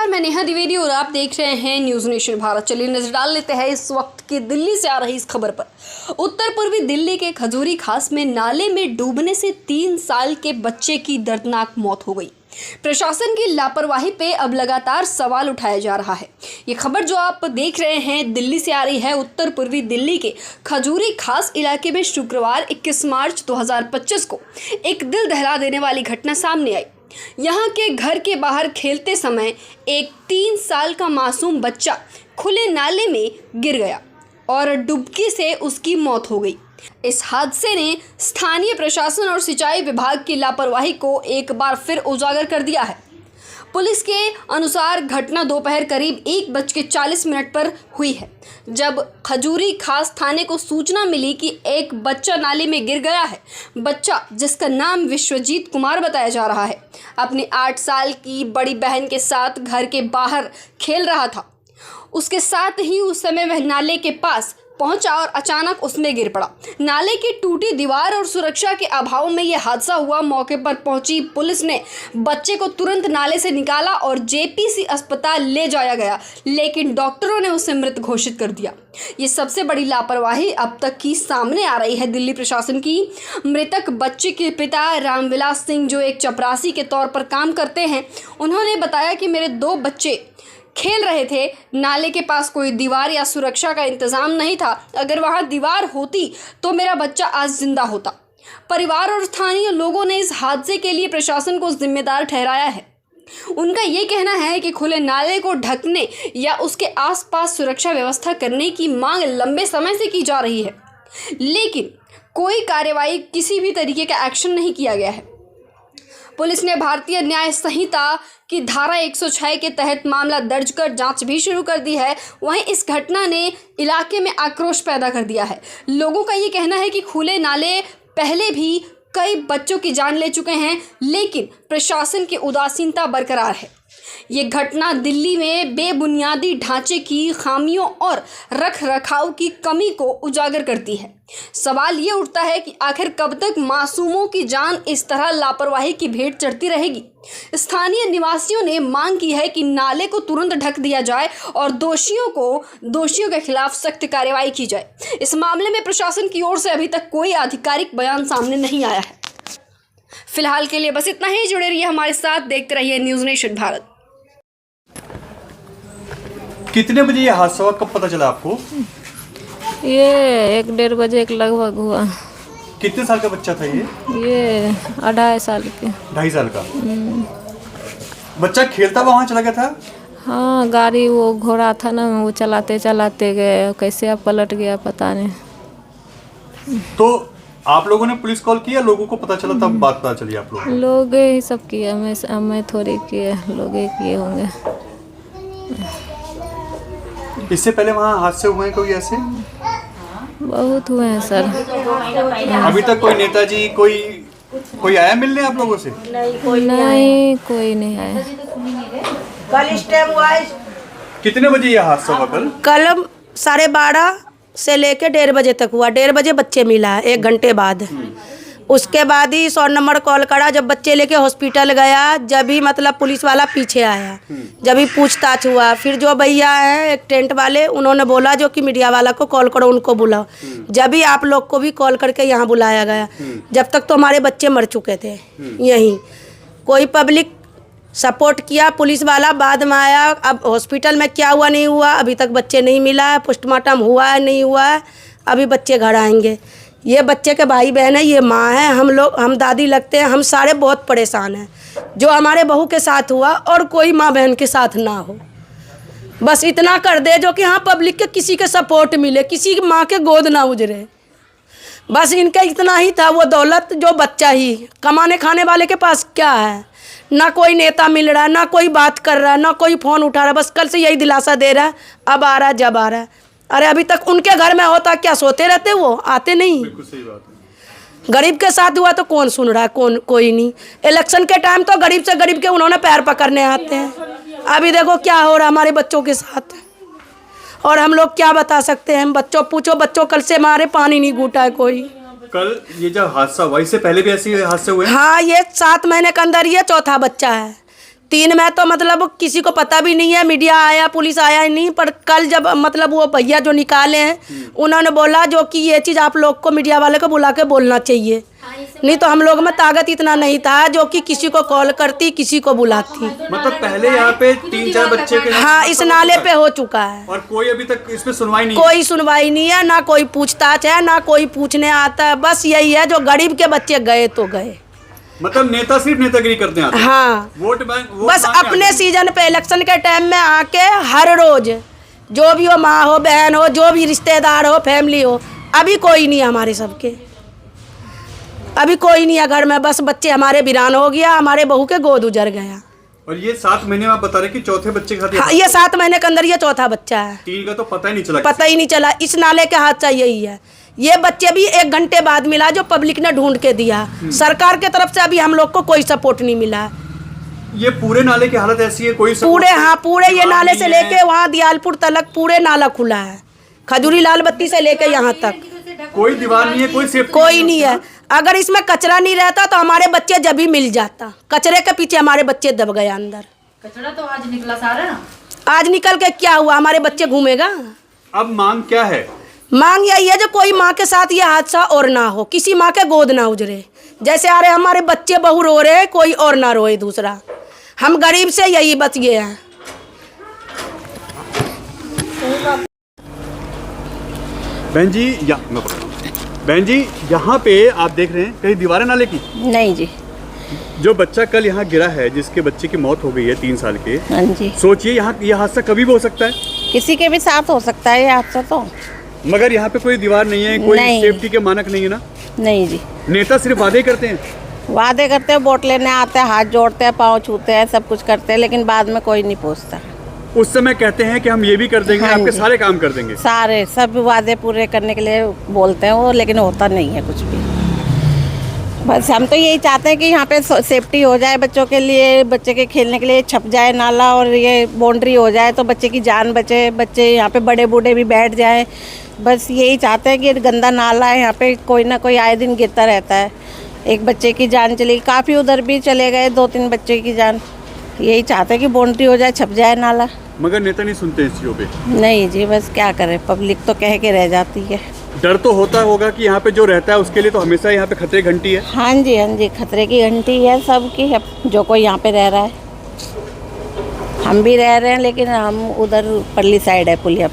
नमस्कार, मैं नेहा द्विवेदी और आप देख रहे हैं न्यूज़ नेशन भारत। चलिए नजर डाल लेते हैं इस वक्त की दिल्ली से आ रही इस खबर पर। उत्तर पूर्वी दिल्ली के खजूरी खास में नाले में डूबने से 3 साल के बच्चे की दर्दनाक मौत हो गई। प्रशासन की लापरवाही पे अब लगातार सवाल उठाया जा रहा है। ये खबर जो आप देख रहे हैं दिल्ली से आ रही है। उत्तर पूर्वी दिल्ली के खजूरी खास इलाके में शुक्रवार 21 मार्च 2025 को एक दिल दहला देने वाली घटना सामने आई। यहाँ के घर के बाहर खेलते समय एक 3 साल का मासूम बच्चा खुले नाले में गिर गया और डुबकी से उसकी मौत हो गई। इस हादसे ने स्थानीय प्रशासन और सिंचाई विभाग की लापरवाही को एक बार फिर उजागर कर दिया है। पुलिस के अनुसार घटना दोपहर करीब 1:40 पर हुई है, जब खजूरी खास थाने को सूचना मिली कि एक बच्चा नाले में गिर गया है। बच्चा, जिसका नाम विश्वजीत कुमार बताया जा रहा है, अपनी 8 साल की बड़ी बहन के साथ घर के बाहर खेल रहा था। उसके साथ ही उस समय वह नाले के पास पहुंचा और अचानक उसमें गिर पड़ा। नाले की टूटी दीवार और सुरक्षा के अभाव में यह हादसा हुआ। मौके पर पहुंची पुलिस ने बच्चे को तुरंत नाले से निकाला और जेपीसी अस्पताल ले जाया गया, लेकिन डॉक्टरों ने उसे मृत घोषित कर दिया। ये सबसे बड़ी लापरवाही अब तक की सामने आ रही है दिल्ली प्रशासन की। मृतक बच्चे के पिता रामविलास सिंह, जो एक चपरासी के तौर पर काम करते हैं, उन्होंने बताया कि मेरे 2 बच्चे खेल रहे थे। नाले के पास कोई दीवार या सुरक्षा का इंतज़ाम नहीं था। अगर वहां दीवार होती तो मेरा बच्चा आज जिंदा होता। परिवार और स्थानीय लोगों ने इस हादसे के लिए प्रशासन को जिम्मेदार ठहराया है। उनका ये कहना है कि खुले नाले को ढकने या उसके आसपास सुरक्षा व्यवस्था करने की मांग लंबे समय से की जा रही है, लेकिन कोई कार्रवाई, किसी भी तरीके का एक्शन नहीं किया गया है। पुलिस ने भारतीय न्याय संहिता की धारा 106 के तहत मामला दर्ज कर जांच भी शुरू कर दी है। वहीं इस घटना ने इलाके में आक्रोश पैदा कर दिया है। लोगों का ये कहना है कि खुले नाले पहले भी कई बच्चों की जान ले चुके हैं, लेकिन प्रशासन की उदासीनता बरकरार है। ये घटना दिल्ली में बेबुनियादी ढांचे की खामियों और रखरखाव की कमी को उजागर करती है। सवाल ये उठता है कि आखिर कब तक मासूमों की जान इस तरह लापरवाही की भेंट चढ़ती रहेगी। स्थानीय निवासियों ने मांग की है कि नाले को तुरंत ढक दिया जाए और दोषियों के खिलाफ सख्त कार्रवाई की जाए। इस मामले में प्रशासन की ओर से अभी तक कोई आधिकारिक बयान सामने नहीं आया है। फिलहाल के लिए बस इतना ही। जुड़े रहिए हमारे साथ, देखते रहिए न्यूज़ नेशन भारत। कितने बजे ये हादसा हुआ, कब पता चला आपको? ये 1-1:30 बजे के लगभग हुआ। कितने साल का बच्चा था ये? 2.5 साल के। 2.5 साल का बच्चा खेलता हुआ वहाँ चला गया था? हाँ, गाड़ी वो घोड़ा था ना, वो चलाते चलाते गए, कैसे अब पलट गया पता नहीं। तो आप लोगों ने पुलिस कॉल किया, लोगों को पता चला, तब बात पता चली आप लोगों को? लोग ही सब किए, मैं थोड़ी किए, लोग ही किए होंगे। इससे पहले वहाँ हादसे हुए हैं कोई ऐसे? बहुत हुए हैं सर। अभी तक कोई नेताजी कोई आया मिलने आप लोगों से? नहीं, कोई नहीं आया। कल इस टाइम हुआ है। कितने बजे ये हादसा हुआ कल? कल 12:30 से लेके 1:30 बजे तक हुआ। 1:30 बजे बच्चे मिला, 1 घंटे बाद। उसके बाद ही 100 नंबर कॉल करा। जब बच्चे लेके हॉस्पिटल गया, जब ही मतलब पुलिस वाला पीछे आया, जब ही पूछताछ हुआ। फिर जो भैया हैं एक टेंट वाले, उन्होंने बोला जो कि मीडिया वाला को कॉल करो, उनको बुलाओ। जब ही आप लोग को भी कॉल करके यहाँ बुलाया गया। जब तक तो हमारे बच्चे मर चुके थे यहीं। कोई पब्लिक सपोर्ट किया, पुलिस वाला बाद में आया। अब हॉस्पिटल में क्या हुआ नहीं हुआ अभी तक बच्चे नहीं मिला है। पोस्टमार्टम हुआ है नहीं हुआ है, अभी बच्चे घर आएंगे। ये बच्चे के भाई बहन है, ये माँ है, हम दादी लगते हैं। हम सारे बहुत परेशान हैं। जो हमारे बहू के साथ हुआ और कोई माँ बहन के साथ ना हो, बस इतना कर दे जो कि हाँ पब्लिक के किसी के सपोर्ट मिले, किसी की माँ के गोद ना उजरे। बस इनका इतना ही था, वो दौलत जो बच्चा ही। कमाने खाने वाले के पास क्या है? ना कोई नेता मिल रहा है, ना कोई बात कर रहा है, ना कोई फ़ोन उठा रहा है। बस कल से यही दिलासा दे रहा है, अब आ रहा है, जब आ रहा है। अरे अभी तक उनके घर में होता क्या, सोते रहते? वो आते नहीं। बिल्कुल सही बात है। गरीब के साथ हुआ तो कौन सुन रहा है? कोई नहीं। इलेक्शन के टाइम तो गरीब से गरीब के उन्होंने पैर पकड़ने आते हैं। अभी देखो क्या हो रहा है हमारे बच्चों के साथ, और हम लोग क्या बता सकते हैं? बच्चों पूछो, बच्चों कल से हमारे पानी नहीं घूटा है कोई। कल ये जब हादसा हुआ, इससे पहले भी ऐसे हादसे हुए? हाँ, ये 7 महीने के अंदर ये चौथा बच्चा है। 3 में तो मतलब किसी को पता भी नहीं है, मीडिया आया, पुलिस आया ही नहीं। पर कल जब मतलब वो भैया जो निकाले हैं उन्होंने बोला जो कि ये चीज़ आप लोग को मीडिया वाले को बुला के बोलना चाहिए, नहीं तो हम लोग में ताकत इतना नहीं था जो कि किसी को कॉल करती, किसी को बुलाती। मतलब पहले यहाँ पे 3-4 बच्चे के हाँ, इस नाले पे हो चुका है और कोई अभी तक इस पे सुनवाई नहीं कोई सुनवाई नहीं है, ना कोई पूछताछ है, ना कोई पूछने आता है। बस यही है जो गरीब के बच्चे गए तो गए। मतलब नेता सिर्फ नेतागिरी करते हैं। हाँ, वोट बैंक बस अपने सीजन पे इलेक्शन के टाइम में आके हर रोज जो भी हो, माँ हो, बहन हो, जो भी रिश्तेदार हो, फैमिली हो, अभी कोई नहीं है हमारे सबके, अभी कोई नहीं है घर में। बस बच्चे हमारे वीरान हो गया, हमारे बहू के गोद उजर गया। और ये 7 महीने में आप बता रहे कि चौथे बच्चे के साथ हाँ, ये 7 महीने के अंदर ये चौथा बच्चा है। 3 का तो पता ही नहीं चला। पता ही नहीं चला। इस नाले के हादसा यही है। ये बच्चे भी 1 घंटे बाद मिला जो पब्लिक ने ढूंढ के दिया। सरकार के तरफ से अभी हम लोग को कोई सपोर्ट नहीं मिला। ये पूरे नाले की हालत ऐसी है, कोई पूरे, हाँ, पूरे ये नाले से लेके वहाँ दियालपुर तलक पूरे नाला खुला है, खजूरी लाल बत्ती से लेके यहाँ तक कोई दीवार नहीं है, कोई सेफ्टी कोई नहीं है। अगर इसमें कचरा नहीं रहता तो हमारे बच्चे जब भी मिल जाता। कचरे के पीछे हमारे बच्चे दब गए अंदर। कचरा तो आज निकला सारा। आज निकल के क्या हुआ, हमारे बच्चे घूमेगा। अब मांग क्या है? मांग यही है जो कोई माँ के साथ ये हादसा और ना हो, किसी माँ के गोद ना उजरे। जैसे आ रहे हमारे बच्चे बहू रो रहे, कोई और ना रोए दूसरा। हम गरीब से यही बच गए हैं। बहन जी, बहन जी, यहाँ पे आप देख रहे हैं कहीं दीवारें नाले की? नहीं जी। जो बच्चा कल यहाँ गिरा है, जिसके बच्चे की मौत हो गई है 3 साल के, हाँ जी। सोचिए यहाँ यह हादसा कभी भी हो सकता है। किसी के भी साथ हो सकता है ये हादसा तो। मगर यहाँ पे कोई दीवार नहीं है, कोई नहीं। सेफ्टी के मानक नहीं है ना। नहीं जी। नेता सिर्फ वादे करते हैं। वादे करते हैं, वोट लेने आते हैं, हाथ जोड़ते हैं, पाँव छूते हैं, सब कुछ करते हैं, लेकिन बाद में कोई नहीं पूछता। उस समय कहते हैं कि हम ये भी कर देंगे, हाँ आपके जी। सारे काम कर देंगे। सारे सब वादे पूरे करने के लिए बोलते हैं वो, लेकिन होता नहीं है कुछ भी। बस हम तो यही चाहते हैं कि यहाँ पे सेफ्टी हो जाए बच्चों के लिए, बच्चे के खेलने के लिए छप जाए नाला और ये बाउंड्री हो जाए तो बच्चे की जान बचे, बच्चे यहाँ पे बड़े बूढ़े भी बैठ जाएं। बस यही चाहते हैं कि गंदा नाला है, यहाँ पे कोई ना कोई आए दिन गिरता रहता है। एक बच्चे की जान चली, काफ़ी उधर भी चले गए 2-3 बच्चे की जान। यही चाहते हैं कि बाउंड्री हो जाए, छप जाए नाला। मगर नेता नहीं सुनते इस चीज़ों पे। नहीं जी, बस क्या करें, पब्लिक तो कह के रह जाती है। डर तो होता होगा कि यहाँ पे जो रहता है उसके लिए तो हमेशा यहाँ पे खतरे की घंटी है। हाँ जी, हाँ जी, खतरे की घंटी है सबकी, जो कोई यहाँ पे रह रहा है। हम भी रह रहे हैं, लेकिन हम उधर परली साइड है पुलिया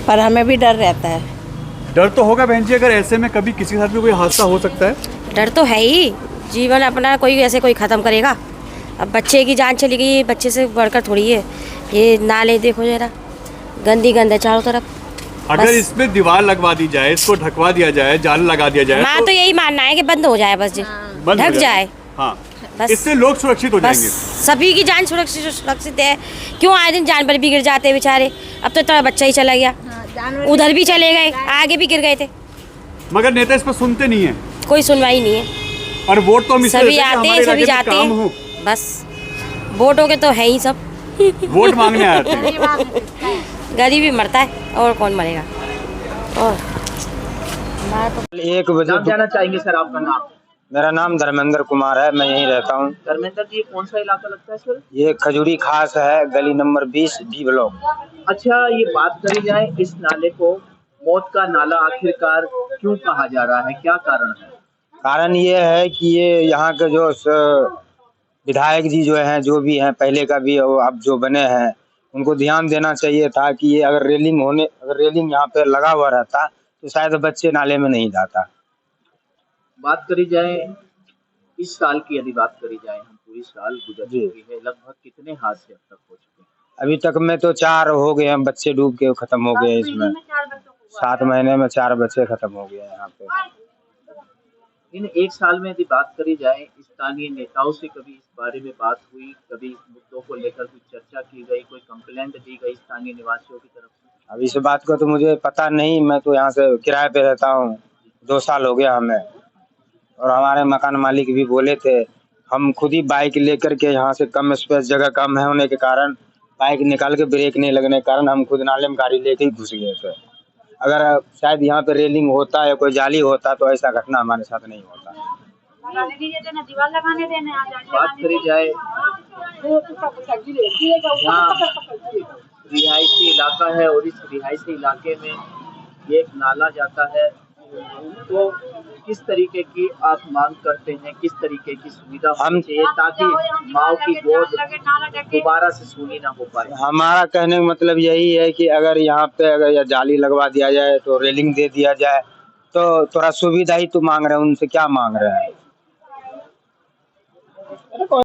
पर हमें भी डर रहता है। डर तो होगा बहन जी, अगर ऐसे में कभी किसी के साथ भी कोई हादसा हो सकता है। डर तो है ही, जीवन अपना कोई ऐसे कोई ख़त्म करेगा। अब बच्चे की जान चली गई, बच्चे से बढ़कर थोड़ी है। ये नाले देखो जरा, गंदी गंद है चारों तरफ। अगर इसमें दीवार लगवा दी जाए, इसको ढकवा दिया जाए, जाल लगा दिया जाए, मैं तो यही मानना है कि बंद हो जाए, बस जी बंद हो ढक जाए। हाँ, बस इससे लोग सुरक्षित हो बस जाएंगे। सभी की जान सुरक्षित है। क्यों आए दिन जानवर भी गिर जाते हैं बेचारे। अब तो इतना बच्चा ही चला गया, उधर भी चले गए, आगे भी गिर गए थे। मगर नेता इस पर सुनते नहीं है, कोई सुनवाई नहीं है। और वोट तो हम इसलिए सभी देते हैं कि आते हैं, हमारे सभी इलाके में जाते काम हो। हैं, बस वोटों के तो है ही सब। वोट मांगने आते हैं। गरीब ही मरता है और कौन मरेगा। और 1 बजे जानना चाहेंगे सर आपका नाम? मेरा नाम धर्मेंद्र कुमार है, मैं यहीं रहता हूँ। धर्मेंद्र जी, कौन सा इलाका लगता है सर? ये खजूरी खास है, गली नंबर 20 बी ब्लॉक। अच्छा, ये बात करी जाए, इस नाले को मौत का नाला आखिरकार क्यों कहा जा रहा है, क्या कारण है? कारण ये है कि ये यहाँ के जो विधायक जी जो हैं, जो भी हैं, पहले का भी और अब जो बने हैं, उनको ध्यान देना चाहिए था कि ये अगर रेलिंग यहाँ पे लगा हुआ रहता तो शायद बच्चे नाले में नहीं जाता। बात करी जाए इस साल की, यदि बात करी जाए, हम पूरी साल गुजर चुकी है, लगभग कितने हादसे अब तक हो चुके हैं? अभी तक में तो 4 हो गए हैं, बच्चे डूब के खत्म हो गए। इसमें 7 महीने में 4 बच्चे खत्म हो गए यहाँ पे। इन 1 साल में यदि बात करी जाए, स्थानीय नेताओं से कभी इस बारे में बात हुई, कभी मुद्दों को लेकर कुछ चर्चा की गई, कोई कंप्लेंट दी गई स्थानीय निवासियों की तरफ से? अब इस बात का तो मुझे पता नहीं, मैं तो यहाँ से किराए पे रहता हूँ, 2 साल हो गया हमें। और हमारे मकान मालिक भी बोले थे, हम खुद ही बाइक लेकर के यहाँ से, कम स्पेस, जगह कम है होने के कारण बाइक निकाल के, ब्रेक नहीं लगने के कारण हम खुद नाले में गाड़ी लेके ही घुस गए थे। अगर शायद यहाँ पे रेलिंग होता या कोई जाली होता तो ऐसा घटना हमारे साथ नहीं होता। बात करी जाए यहाँ रिहायशी इलाका है और इस रिहायशी इलाके में ये एक नाला जाता है, तो किस तरीके की आप मांग करते हैं, किस तरीके की सुविधा होनी चाहिए ताकि माँ की गोद दोबारा से सूनी ना हो पाए? हमारा कहने का मतलब यही है कि अगर यहाँ पे अगर यह जाली लगवा दिया जाए तो रेलिंग दे दिया जाए तो थोड़ा सुविधा ही तो मांग रहे हैं, उनसे क्या मांग रहे हैं।